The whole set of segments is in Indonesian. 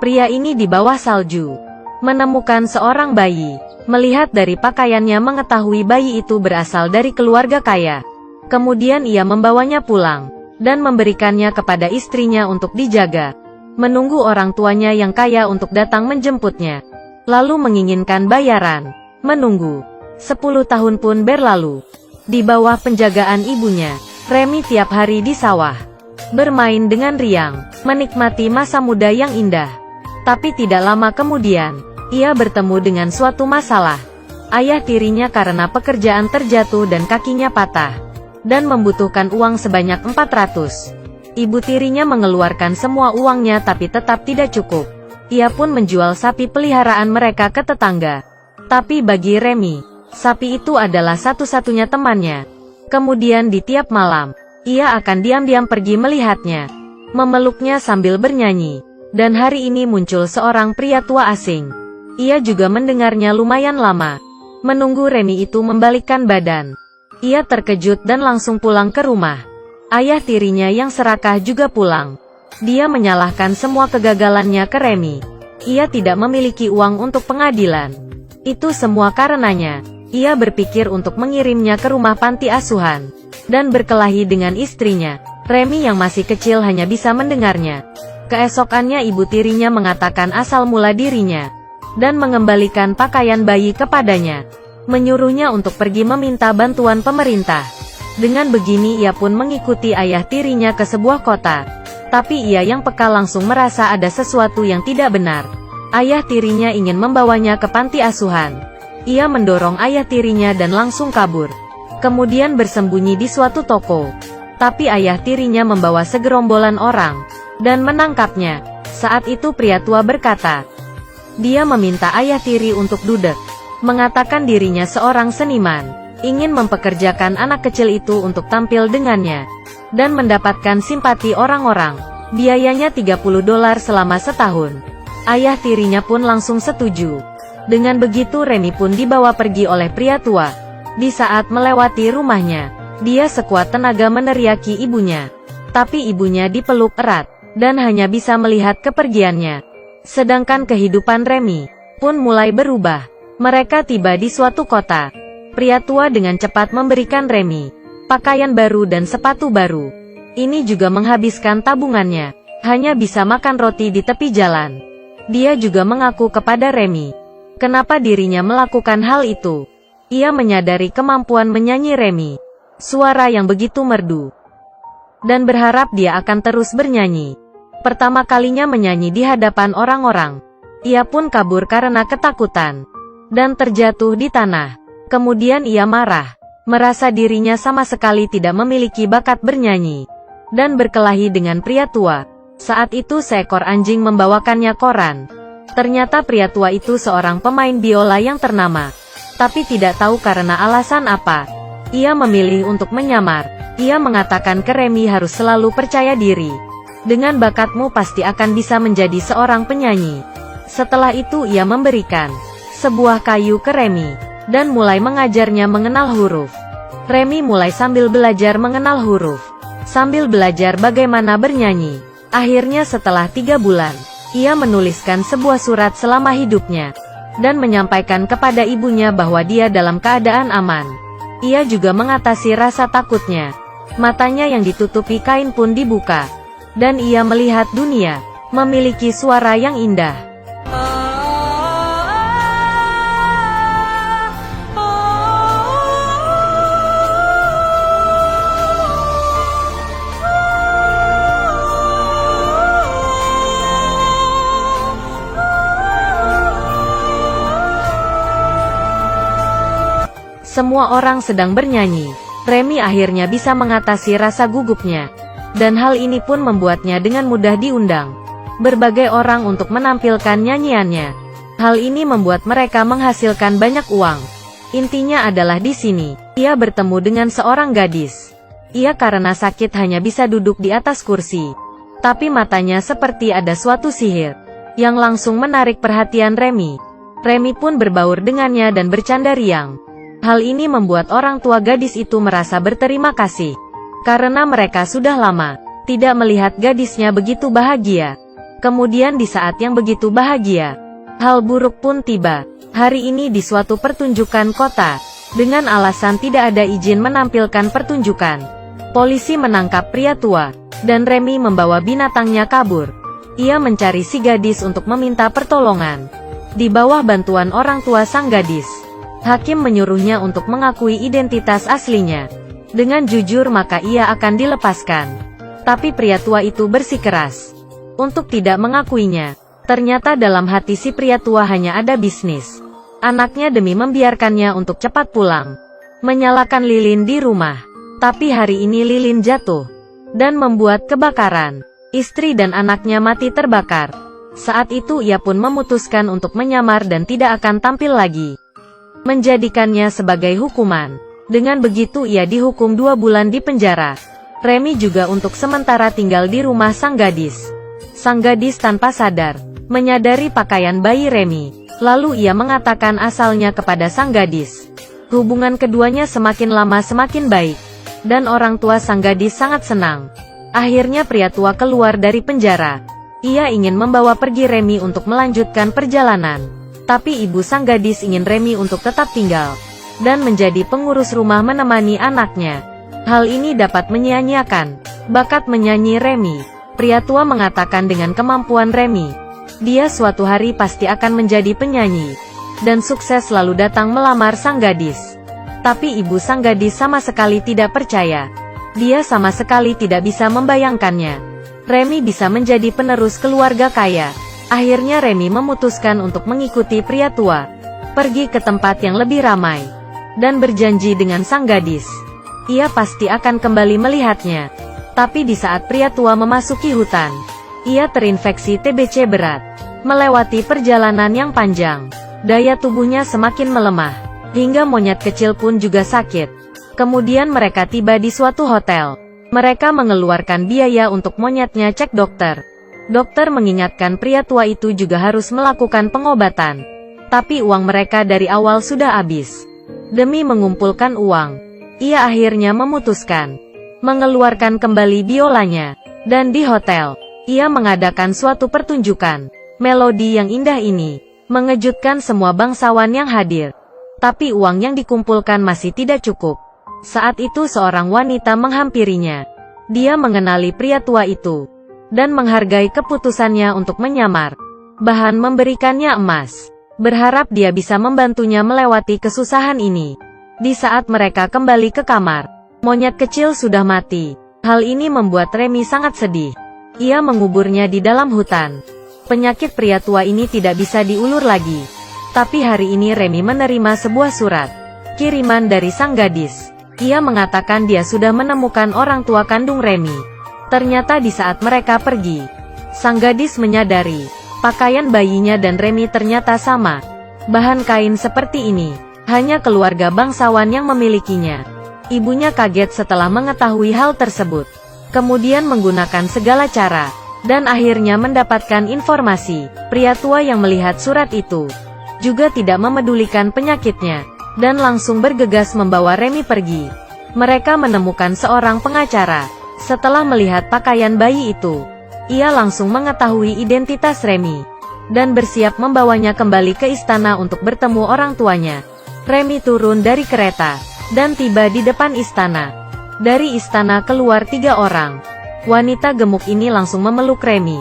Pria ini di bawah salju menemukan seorang bayi. Melihat dari pakaiannya mengetahui bayi itu berasal dari keluarga kaya. Kemudian ia membawanya pulang dan memberikannya kepada istrinya untuk dijaga. Menunggu orang tuanya yang kaya untuk datang menjemputnya. Lalu menginginkan bayaran. Menunggu. 10 tahun pun berlalu. Di bawah penjagaan ibunya, Remy tiap hari di sawah bermain dengan riang, menikmati masa muda yang indah. Tapi tidak lama kemudian, ia bertemu dengan suatu masalah. Ayah tirinya karena pekerjaan terjatuh dan kakinya patah, dan membutuhkan uang sebanyak 400. Ibu tirinya mengeluarkan semua uangnya tapi tetap tidak cukup. Ia pun menjual sapi peliharaan mereka ke tetangga. Tapi bagi Remy, sapi itu adalah satu-satunya temannya. Kemudian di tiap malam, ia akan diam-diam pergi melihatnya, memeluknya sambil bernyanyi. Dan hari ini muncul seorang pria tua asing. Ia juga mendengarnya lumayan lama. Menunggu Remy itu membalikkan badan. Ia terkejut dan langsung pulang ke rumah. Ayah tirinya yang serakah juga pulang. Dia menyalahkan semua kegagalannya ke Remy. Ia tidak memiliki uang untuk pengadilan. Itu semua karenanya. Ia berpikir untuk mengirimnya ke rumah panti asuhan dan berkelahi dengan istrinya. Remy yang masih kecil hanya bisa mendengarnya. Keesokannya ibu tirinya mengatakan asal mula dirinya dan mengembalikan pakaian bayi kepadanya. Menyuruhnya untuk pergi meminta bantuan pemerintah. Dengan begini ia pun mengikuti ayah tirinya ke sebuah kota. Tapi ia yang peka langsung merasa ada sesuatu yang tidak benar. Ayah tirinya ingin membawanya ke panti asuhan. Ia mendorong ayah tirinya dan langsung kabur. Kemudian bersembunyi di suatu toko. Tapi ayah tirinya membawa segerombolan orang dan menangkapnya. Saat itu pria tua berkata, dia meminta ayah tiri untuk duduk, mengatakan dirinya seorang seniman, ingin mempekerjakan anak kecil itu untuk tampil dengannya, dan mendapatkan simpati orang-orang. Biayanya $30 selama setahun. Ayah tirinya pun langsung setuju. Dengan begitu Remy pun dibawa pergi oleh pria tua. Di saat melewati rumahnya, dia sekuat tenaga meneriaki ibunya. Tapi ibunya dipeluk erat dan hanya bisa melihat kepergiannya. Sedangkan kehidupan Remy pun mulai berubah. Mereka tiba di suatu kota. Pria tua dengan cepat memberikan Remy pakaian baru dan sepatu baru. Ini juga menghabiskan tabungannya. Hanya bisa makan roti di tepi jalan. Dia juga mengaku kepada Remy kenapa dirinya melakukan hal itu. Ia menyadari kemampuan menyanyi Remy, suara yang begitu merdu, dan berharap dia akan terus bernyanyi. Pertama kalinya menyanyi di hadapan orang-orang, ia pun kabur karena ketakutan, dan terjatuh di tanah. Kemudian ia marah, merasa dirinya sama sekali tidak memiliki bakat bernyanyi, dan berkelahi dengan pria tua. Saat itu seekor anjing membawakannya koran. Ternyata pria tua itu seorang pemain biola yang ternama. Tapi tidak tahu karena alasan apa, ia memilih untuk menyamar. Ia mengatakan ke Remy harus selalu percaya diri. Dengan bakatmu pasti akan bisa menjadi seorang penyanyi. Setelah itu ia memberikan sebuah kayu ke Remy, dan mulai mengajarnya mengenal huruf. Remy mulai sambil belajar mengenal huruf, sambil belajar bagaimana bernyanyi. Akhirnya setelah 3 bulan, ia menuliskan sebuah surat selama hidupnya, dan menyampaikan kepada ibunya bahwa dia dalam keadaan aman. Ia juga mengatasi rasa takutnya. Matanya yang ditutupi kain pun dibuka, dan ia melihat dunia, memiliki suara yang indah. Semua orang sedang bernyanyi. Remy akhirnya bisa mengatasi rasa gugupnya. Dan hal ini pun membuatnya dengan mudah diundang berbagai orang untuk menampilkan nyanyiannya. Hal ini membuat mereka menghasilkan banyak uang. Intinya adalah di sini, ia bertemu dengan seorang gadis. Ia karena sakit hanya bisa duduk di atas kursi. Tapi matanya seperti ada suatu sihir yang langsung menarik perhatian Remy. Remy pun berbaur dengannya dan bercanda riang. Hal ini membuat orang tua gadis itu merasa berterima kasih, karena mereka sudah lama tidak melihat gadisnya begitu bahagia. Kemudian di saat yang begitu bahagia, hal buruk pun tiba. Hari ini di suatu pertunjukan kota, dengan alasan tidak ada izin menampilkan pertunjukan, polisi menangkap pria tua, dan Remy membawa binatangnya kabur. Ia mencari si gadis untuk meminta pertolongan. Di bawah bantuan orang tua sang gadis, hakim menyuruhnya untuk mengakui identitas aslinya. Dengan jujur maka ia akan dilepaskan. Tapi pria tua itu bersikeras untuk tidak mengakuinya. Ternyata dalam hati si pria tua hanya ada bisnis anaknya demi membiarkannya untuk cepat pulang. Menyalakan lilin di rumah. Tapi hari ini lilin jatuh dan membuat kebakaran. Istri dan anaknya mati terbakar. Saat itu ia pun memutuskan untuk menyamar dan tidak akan tampil lagi. Menjadikannya sebagai hukuman. Dengan begitu ia dihukum 2 bulan di penjara. Remy juga untuk sementara tinggal di rumah sang gadis. Sang gadis tanpa sadar menyadari pakaian bayi Remy. Lalu ia mengatakan asalnya kepada sang gadis. Hubungan keduanya semakin lama semakin baik. Dan orang tua sang gadis sangat senang. Akhirnya pria tua keluar dari penjara. Ia ingin membawa pergi Remy untuk melanjutkan perjalanan. Tapi ibu sang gadis ingin Remy untuk tetap tinggal dan menjadi pengurus rumah menemani anaknya. Hal ini dapat menyia-nyiakan bakat menyanyi Remy. Pria tua mengatakan dengan kemampuan Remy, dia suatu hari pasti akan menjadi penyanyi, dan sukses selalu datang melamar sang gadis. Tapi ibu sang gadis sama sekali tidak percaya. Dia sama sekali tidak bisa membayangkannya Remy bisa menjadi penerus keluarga kaya. Akhirnya Remy memutuskan untuk mengikuti pria tua, pergi ke tempat yang lebih ramai, dan berjanji dengan sang gadis. Ia pasti akan kembali melihatnya. Tapi di saat pria tua memasuki hutan, ia terinfeksi TBC berat. Melewati perjalanan yang panjang, daya tubuhnya semakin melemah, hingga monyet kecil pun juga sakit. Kemudian mereka tiba di suatu hotel. Mereka mengeluarkan biaya untuk monyetnya cek dokter. Dokter mengingatkan pria tua itu juga harus melakukan pengobatan. Tapi uang mereka dari awal sudah habis. Demi mengumpulkan uang, ia akhirnya memutuskan mengeluarkan kembali biolanya. Dan di hotel, ia mengadakan suatu pertunjukan. Melodi yang indah ini mengejutkan semua bangsawan yang hadir. Tapi uang yang dikumpulkan masih tidak cukup. Saat itu seorang wanita menghampirinya. Dia mengenali pria tua itu dan menghargai keputusannya untuk menyamar. Bahkan memberikannya emas, berharap dia bisa membantunya melewati kesusahan ini. Di saat mereka kembali ke kamar, monyet kecil sudah mati. Hal ini membuat Remy sangat sedih. Ia menguburnya di dalam hutan. Penyakit pria tua ini tidak bisa diulur lagi. Tapi hari ini Remy menerima sebuah surat kiriman dari sang gadis. Ia mengatakan dia sudah menemukan orang tua kandung Remy. Ternyata di saat mereka pergi, sang gadis menyadari pakaian bayinya dan Remy ternyata sama. Bahan kain seperti ini hanya keluarga bangsawan yang memilikinya. Ibunya kaget setelah mengetahui hal tersebut. Kemudian menggunakan segala cara dan akhirnya mendapatkan informasi. Pria tua yang melihat surat itu juga tidak memedulikan penyakitnya dan langsung bergegas membawa Remy pergi. Mereka menemukan seorang pengacara. Setelah melihat pakaian bayi itu, ia langsung mengetahui identitas Remy dan bersiap membawanya kembali ke istana untuk bertemu orang tuanya. Remy turun dari kereta dan tiba di depan istana. Dari istana keluar 3 orang. Wanita gemuk ini langsung memeluk Remy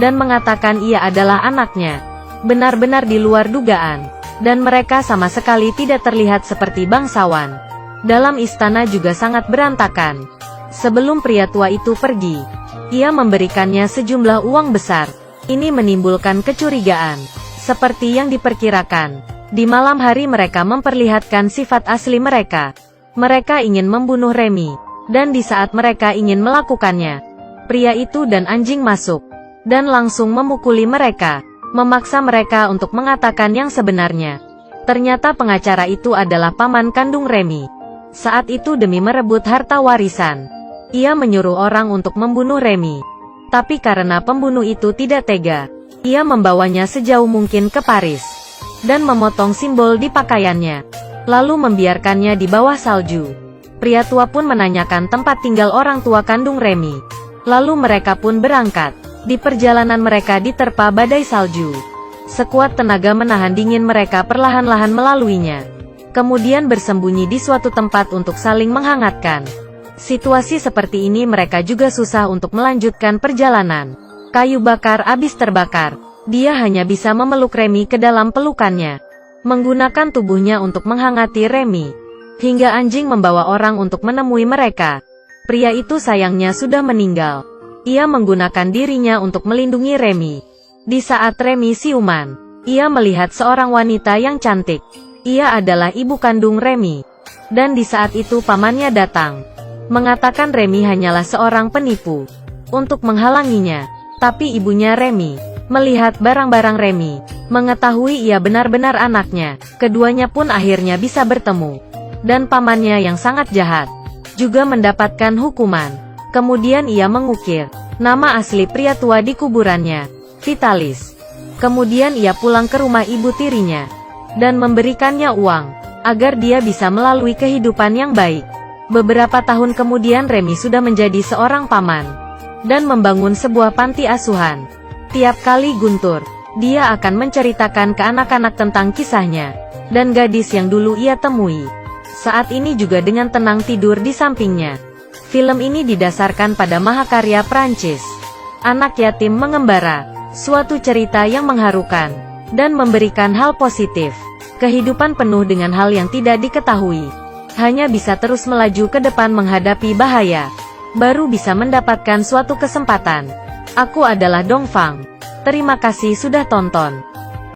dan mengatakan ia adalah anaknya. Benar-benar di luar dugaan, dan mereka sama sekali tidak terlihat seperti bangsawan. Dalam istana juga sangat berantakan. Sebelum pria tua itu pergi, ia memberikannya sejumlah uang besar. Ini menimbulkan kecurigaan. Seperti yang diperkirakan, di malam hari mereka memperlihatkan sifat asli mereka. Mereka ingin membunuh Remy. Dan di saat mereka ingin melakukannya, pria itu dan anjing masuk dan langsung memukuli mereka, memaksa mereka untuk mengatakan yang sebenarnya. Ternyata pengacara itu adalah paman kandung Remy. Saat itu demi merebut harta warisan, ia menyuruh orang untuk membunuh Remy. Tapi karena pembunuh itu tidak tega, ia membawanya sejauh mungkin ke Paris dan memotong simbol di pakaiannya, lalu membiarkannya di bawah salju. Pria tua pun menanyakan tempat tinggal orang tua kandung Remy. Lalu mereka pun berangkat. Di perjalanan mereka diterpa badai salju. Sekuat tenaga menahan dingin mereka perlahan-lahan melaluinya. Kemudian bersembunyi di suatu tempat untuk saling menghangatkan. Situasi seperti ini mereka juga susah untuk melanjutkan perjalanan. Kayu bakar habis terbakar. Dia hanya bisa memeluk Remy ke dalam pelukannya. Menggunakan tubuhnya untuk menghangati Remy. Hingga anjing membawa orang untuk menemui mereka. Pria itu sayangnya sudah meninggal. Ia menggunakan dirinya untuk melindungi Remy. Di saat Remy siuman, ia melihat seorang wanita yang cantik. Ia adalah ibu kandung Remy. Dan di saat itu pamannya datang. Mengatakan Remy hanyalah seorang penipu. Untuk menghalanginya. Tapi ibunya Remy, melihat barang-barang Remy, mengetahui ia benar-benar anaknya. Keduanya pun akhirnya bisa bertemu. Dan pamannya yang sangat jahat, juga mendapatkan hukuman. Kemudian ia mengukir nama asli pria tua di kuburannya, Vitalis. Kemudian ia pulang ke rumah ibu tirinya. Dan memberikannya uang, agar dia bisa melalui kehidupan yang baik. Beberapa tahun kemudian Remy sudah menjadi seorang paman. Dan membangun sebuah panti asuhan. Tiap kali Guntur, dia akan menceritakan ke anak-anak tentang kisahnya. Dan gadis yang dulu ia temui. Saat ini juga dengan tenang tidur di sampingnya. Film ini didasarkan pada mahakarya Prancis. Anak yatim mengembara. Suatu cerita yang mengharukan. Dan memberikan hal positif. Kehidupan penuh dengan hal yang tidak diketahui. Hanya bisa terus melaju ke depan menghadapi bahaya. Baru bisa mendapatkan suatu kesempatan. Aku adalah Dongfang. Terima kasih sudah tonton.